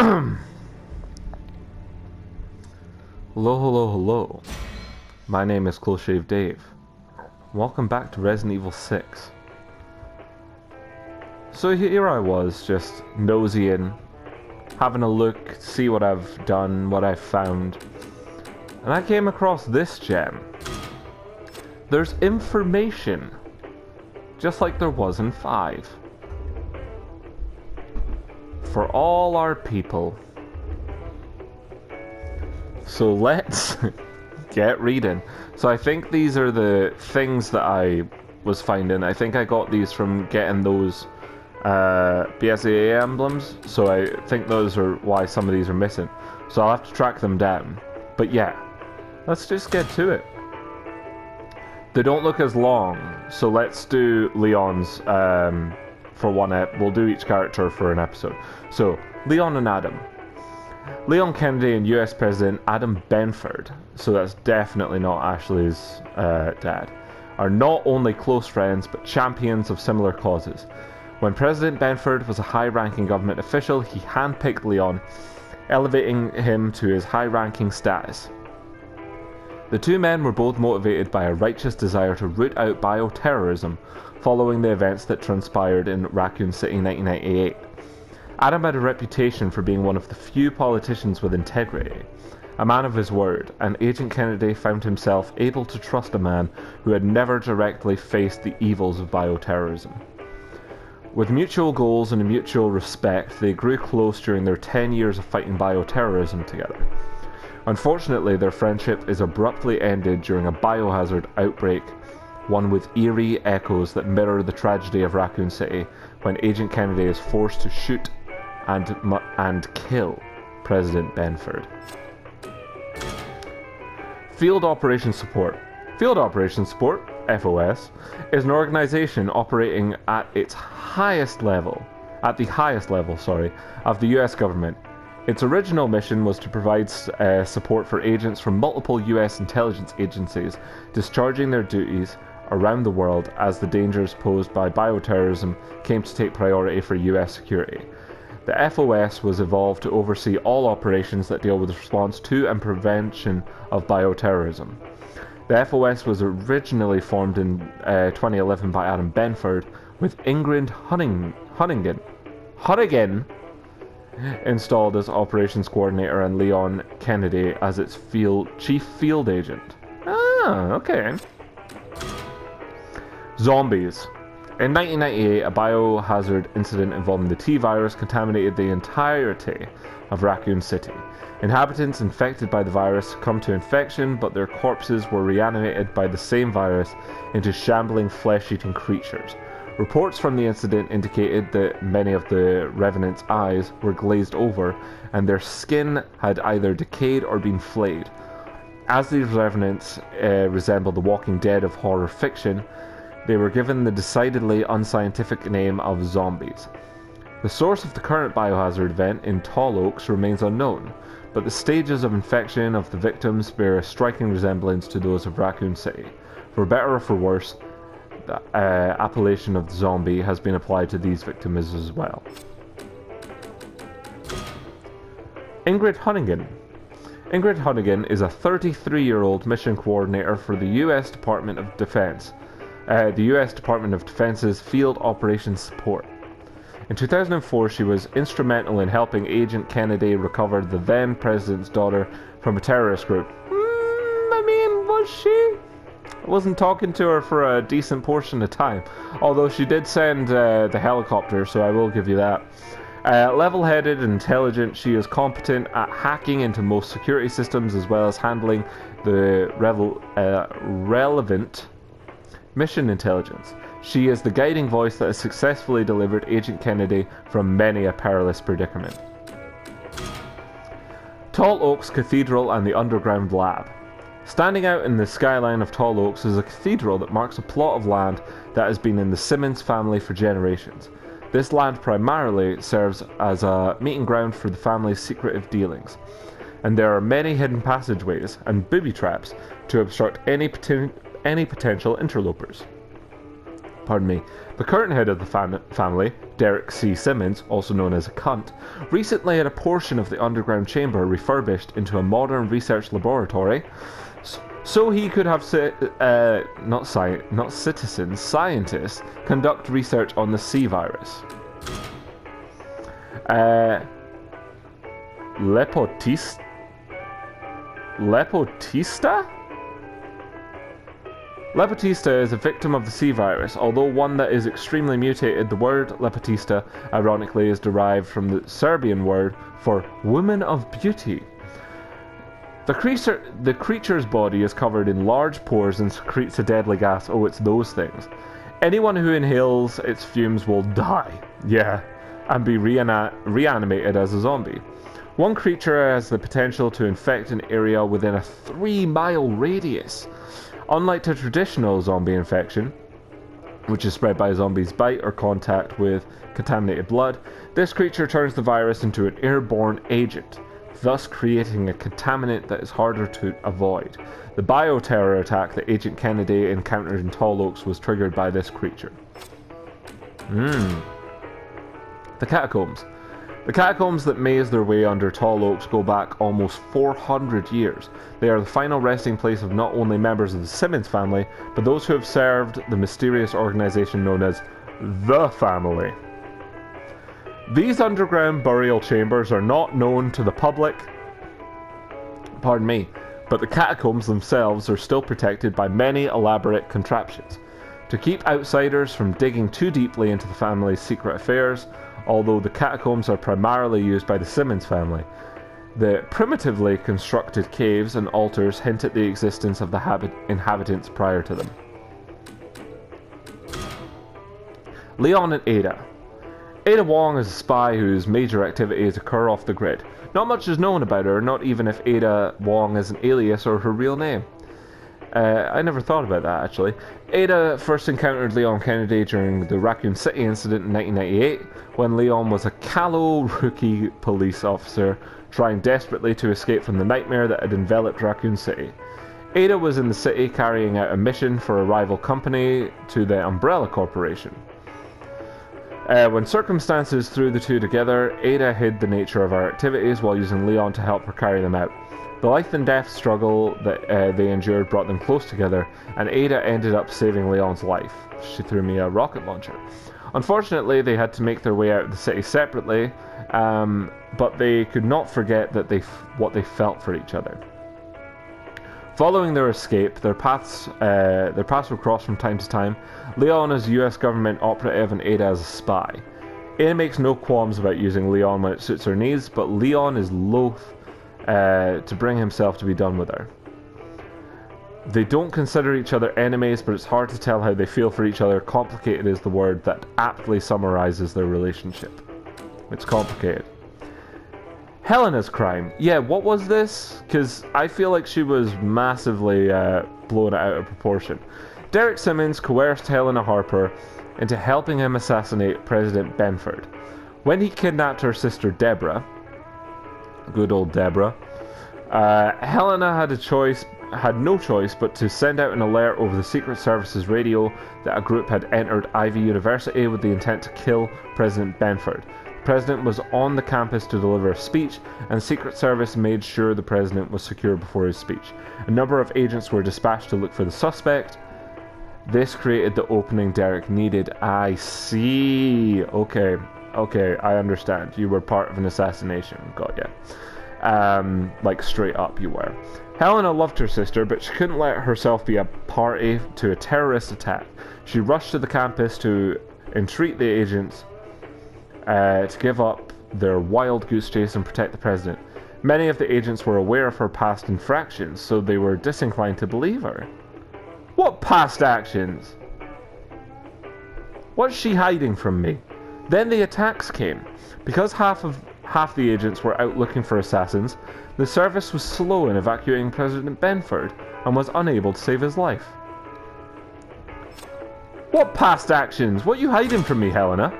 Hello, hello, hello. My name is Close Shave Dave. Welcome back to Resident Evil 6. So here I was, just nosying, having a look, see what I've done, what I've found. And I came across this gem. There's information, just like there was in 5. For all our people. So let's get reading. So I think these are the things that I was finding. I think I got these from getting those BSAA emblems. So I think those are why some of these are missing. So I'll have to track them down. But yeah, let's just get to it. They don't look as long. So let's do Leon's for one we'll do each character for an episode. So Leon and Adam. Leon Kennedy and US President Adam Benford, so that's definitely not Ashley's dad, are not only close friends but champions of similar causes. When President Benford was a high-ranking government official, he handpicked Leon, elevating him to his high-ranking status. The two men were both motivated by a righteous desire to root out bioterrorism following the events that transpired in Raccoon City in 1998. Adam had a reputation for being one of the few politicians with integrity, a man of his word, and Agent Kennedy found himself able to trust a man who had never directly faced the evils of bioterrorism. With mutual goals and a mutual respect, they grew close during their 10 years of fighting bioterrorism together. Unfortunately, their friendship is abruptly ended during a biohazard outbreak, one with eerie echoes that mirror the tragedy of Raccoon City when Agent Kennedy is forced to shoot and kill President Benford. Field Operations Support. Field Operations Support, FOS, is an organization operating at the highest level of the US government. Its original mission was to provide support for agents from multiple US intelligence agencies discharging their duties around the world as the dangers posed by bioterrorism came to take priority for US security. The FOS was evolved to oversee all operations that deal with the response to and prevention of bioterrorism. The FOS was originally formed in 2011 by Adam Benford, with Ingrid Hunnigan installed as operations coordinator and Leon Kennedy as its chief field agent. Ah, okay. Zombies. In 1998, a biohazard incident involving the T-virus contaminated the entirety of Raccoon City. Inhabitants infected by the virus succumbed to infection, but their corpses were reanimated by the same virus into shambling flesh-eating creatures. Reports from the incident indicated that many of the revenants' eyes were glazed over, and their skin had either decayed or been flayed. As these revenants resembled the Walking Dead of horror fiction, they were given the decidedly unscientific name of zombies. The source of the current biohazard event in Tall Oaks remains unknown, but the stages of infection of the victims bear a striking resemblance to those of Raccoon City. For better or for worse, the appellation of the zombie has been applied to these victims as well. Ingrid Hunnigan. Ingrid Hunnigan is a 33-year-old mission coordinator for the US Department of Defense. The US Department of Defense's Field Operations Support. In 2004, she was instrumental in helping Agent Kennedy recover the then president's daughter from a terrorist group. Was she? I wasn't talking to her for a decent portion of time, although she did send the helicopter, so I will give you that. Level-headed and intelligent, she is competent at hacking into most security systems as well as handling the relevant mission intelligence. She is the guiding voice that has successfully delivered Agent Kennedy from many a perilous predicament. Tall Oaks Cathedral and the Underground Lab. Standing out in the skyline of Tall Oaks is a cathedral that marks a plot of land that has been in the Simmons family for generations. This land primarily serves as a meeting ground for the family's secretive dealings, and there are many hidden passageways and booby traps to obstruct any potential interlopers. pardon me, the current head of the family, Derek C. Simmons, also known as a cunt, recently had a portion of the underground chamber refurbished into a modern research laboratory, so he could have scientists conduct research on the C virus. Lepotista? Lepotista is a victim of the C virus, although one that is extremely mutated. The word Lepotista, ironically, is derived from the Serbian word for woman of beauty. The creature's body is covered in large pores and secretes a deadly gas. Oh, it's those things. Anyone who inhales its fumes will die. Yeah, and be reanimated as a zombie. One creature has the potential to infect an area within a 3-mile radius. Unlike the traditional zombie infection, which is spread by a zombie's bite or contact with contaminated blood, this creature turns the virus into an airborne agent, thus creating a contaminant that is harder to avoid. The bioterror attack that Agent Kennedy encountered in Tall Oaks was triggered by this creature. The catacombs. The catacombs that maze their way under Tall Oaks go back almost 400 years. They are the final resting place of not only members of the Simmons family, but those who have served the mysterious organization known as The Family. These underground burial chambers are not known to the public, but the catacombs themselves are still protected by many elaborate contraptions to keep outsiders from digging too deeply into the family's secret affairs. Although the catacombs are primarily used by the Simmons family, the primitively constructed caves and altars hint at the existence of the inhabitants prior to them. Leon and Ada. Ada Wong is a spy whose major activities occur off the grid. Not much is known about her, not even if Ada Wong is an alias or her real name. I never thought about that, actually. Ada first encountered Leon Kennedy during the Raccoon City incident in 1998, when Leon was a callow rookie police officer trying desperately to escape from the nightmare that had enveloped Raccoon City. Ada was in the city carrying out a mission for a rival company to the Umbrella Corporation. When circumstances threw the two together, Ada hid the nature of her activities while using Leon to help her carry them out. The life and death struggle that they endured brought them close together, and Ada ended up saving Leon's life. She threw me a rocket launcher. Unfortunately, they had to make their way out of the city separately, but they could not forget that what they felt for each other. Following their escape, their paths would cross from time to time. Leon as a US government operative and Ada as a spy. Ada makes no qualms about using Leon when it suits her needs, but Leon is loath to bring himself to be done with her. They don't consider each other enemies, but it's hard to tell how they feel for each other. Complicated is the word that aptly summarizes their relationship. It's complicated. Helena's crime. Yeah, what was this? Because I feel like she was massively blown out of proportion. Derek Simmons coerced Helena Harper into helping him assassinate President Benford. When he kidnapped her sister Deborah, good old Deborah, Helena had no choice but to send out an alert over the Secret Service's radio that a group had entered Ivy University with the intent to kill President Benford. The president was on the campus to deliver a speech, and Secret Service made sure the president was secure before his speech. A number of agents were dispatched to look for the suspect. This created the opening Derek needed. I see. Okay, I understand. You were part of an assassination. Got ya. Like straight up you were. Helena loved her sister, but she couldn't let herself be a party to a terrorist attack. She rushed to the campus to entreat the agents to give up their wild goose chase and protect the president. Many of the agents were aware of her past infractions, so they were disinclined to believe her. What past actions? What's she hiding from me? Then the attacks came. Because half the agents were out looking for assassins, the service was slow in evacuating President Benford and was unable to save his life. What past actions? What are you hiding from me, Helena?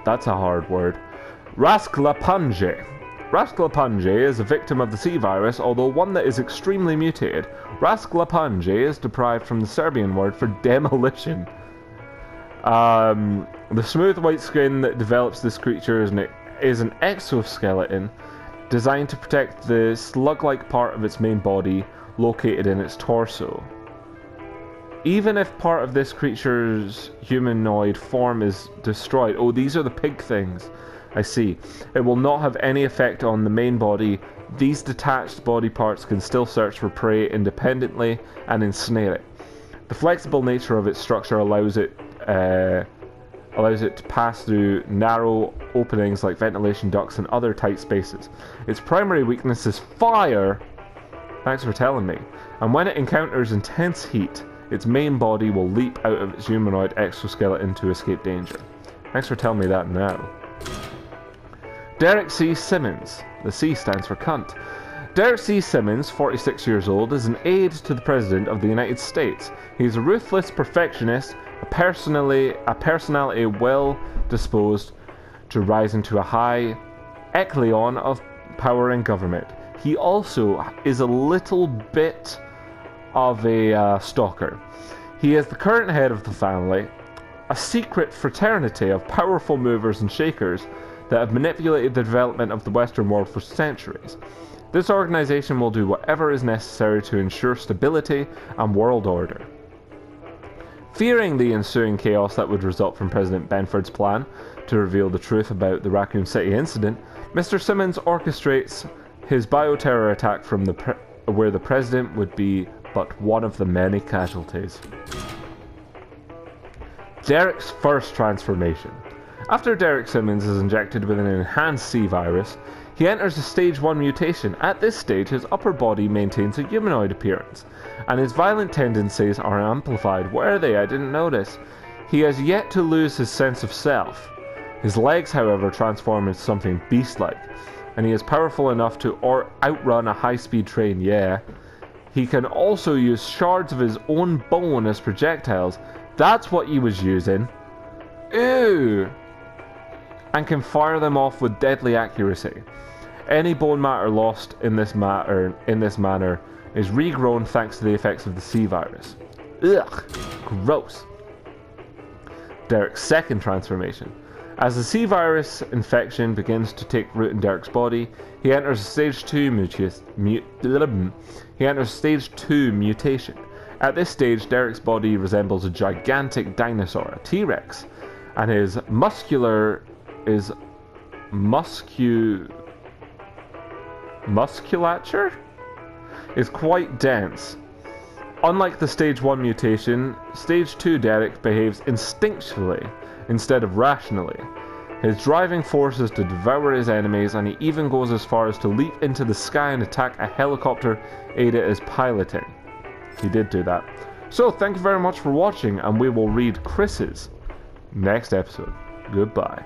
That's a hard word. Rasklapanje. Rascalapunge is a victim of the C virus, although one that is extremely mutated. Rascalapunge is derived from the Serbian word for demolition. The smooth white skin that develops this creature is an exoskeleton designed to protect the slug-like part of its main body located in its torso. Even if part of this creature's humanoid form is destroyed... Oh, these are the pig things. I see. It will not have any effect on the main body. These detached body parts can still search for prey independently and ensnare it. The flexible nature of its structure allows it to pass through narrow openings like ventilation ducts and other tight spaces. Its primary weakness is fire. Thanks for telling me. And when it encounters intense heat, its main body will leap out of its humanoid exoskeleton to escape danger. Thanks for telling me that now. Derek C. Simmons. The C stands for cunt. Derek C. Simmons, 46 years old, is an aide to the President of the United States. He is a ruthless perfectionist, a personality well disposed to rise into a high echelon of power and government. He also is a little bit of a stalker. He is the current head of the family, a secret fraternity of powerful movers and shakers that have manipulated the development of the Western world for centuries. This organization will do whatever is necessary to ensure stability and world order. Fearing the ensuing chaos that would result from President Benford's plan to reveal the truth about the Raccoon City incident, Mr. Simmons orchestrates his bioterror attack from where the President would be but one of the many casualties. Derek's first transformation. After Derek Simmons is injected with an enhanced C virus, he enters a stage 1 mutation. At this stage, his upper body maintains a humanoid appearance, and his violent tendencies are amplified. Where are they? I didn't notice. He has yet to lose his sense of self. His legs, however, transform into something beast-like, and he is powerful enough to outrun a high-speed train, yeah. He can also use shards of his own bone as projectiles. That's what he was using. Ew! And can fire them off with deadly accuracy. Any bone matter lost in this manner is regrown thanks to the effects of the C virus. Ugh! Gross. Derek's second transformation. As the C virus infection begins to take root in Derek's body, he enters stage 2 mutation. At this stage, Derek's body resembles a gigantic dinosaur, a T-Rex, and his musculature is quite dense. Unlike the stage 1 mutation, stage 2 Derek behaves instinctually instead of rationally. His driving force is to devour his enemies, and he even goes as far as to leap into the sky and attack a helicopter Ada is piloting. He did do that. So, thank you very much for watching, and we will read Chris's next episode. Goodbye.